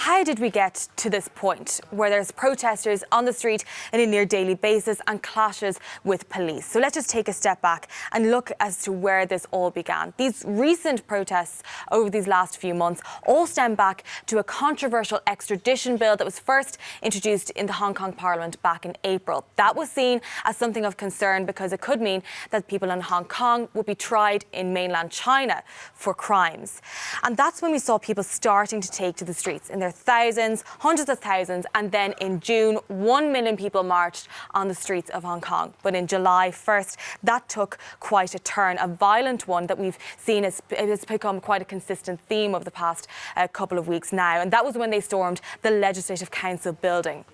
how did we get to this point where there's protesters on the street on a near daily basis and clashes with police? So let's just take a step back and look as to where this all began. These recent protests over these last few months all stem back to a controversial extradition bill that was first introduced in the Hong Kong Parliament back in April. That was seen as something of concern because it could mean that people in Hong Kong would be tried in mainland China for crimes. And that's when we saw people starting to take to the streets in their thousands, hundreds of thousands, and then in June, 1 million people marched on the streets of Hong Kong. But in July 1st, that took quite a turn, a violent one that we've seen has become quite a consistent theme of the past couple of weeks now. And that was when they stormed the Legislative Council building.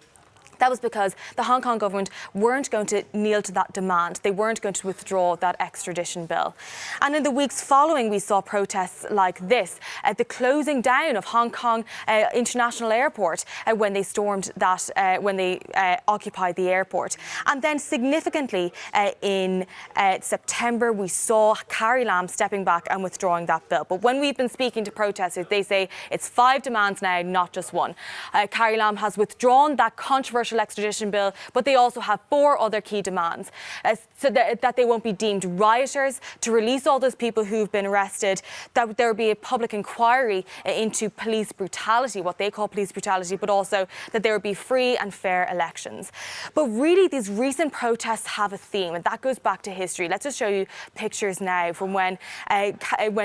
That was because the Hong Kong government weren't going to kneel to that demand. They weren't going to withdraw that extradition bill. And in the weeks following, we saw protests like this at the closing down of Hong Kong International Airport when they stormed that, when they occupied the airport. And then significantly in September, we saw Carrie Lam stepping back and withdrawing that bill. But when we've been speaking to protesters, they say it's 5 demands now, not just one. Carrie Lam has withdrawn that controversial extradition bill, but they also have 4 other key demands. So that they won't be deemed rioters, to release all those people who've been arrested, that there will be a public inquiry into police brutality, what they call police brutality, but also that there will be free and fair elections. But really, these recent protests have a theme, and that goes back to history. Let's just show you pictures now from when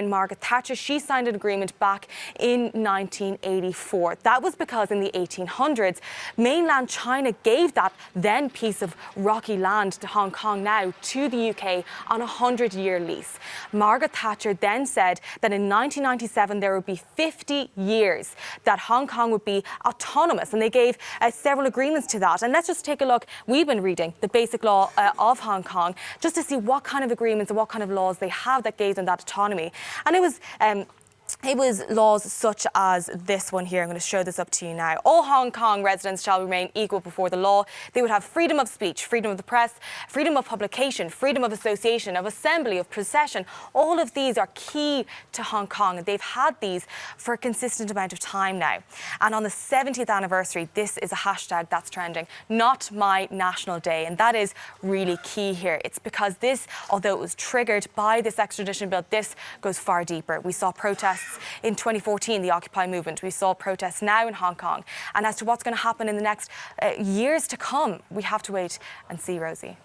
Margaret Thatcher, she signed an agreement back in 1984. That was because in the 1800s, mainland China gave that then piece of rocky land to Hong Kong now to the UK on a 100-year lease. Margaret Thatcher then said that in 1997 there would be 50 years that Hong Kong would be autonomous, and they gave several agreements to that. And let's just take a look. We've been reading the basic law of Hong Kong just to see what kind of agreements and what kind of laws they have that gave them that autonomy. And it was laws such as this one here. I'm going to show this up to you now. All Hong Kong residents shall remain equal before the law. They would have freedom of speech, freedom of the press, freedom of publication, freedom of association, of assembly, of procession. All of these are key to Hong Kong, and they've had these for a consistent amount of time now. And on the 70th anniversary, this is a hashtag that's trending, Not My National Day. And that is really key here. It's because this, although it was triggered by this extradition bill, this goes far deeper. We saw protests in 2014, the Occupy movement. We saw protests now in Hong Kong. And as to what's going to happen in the next years to come, we have to wait and see, Rosie.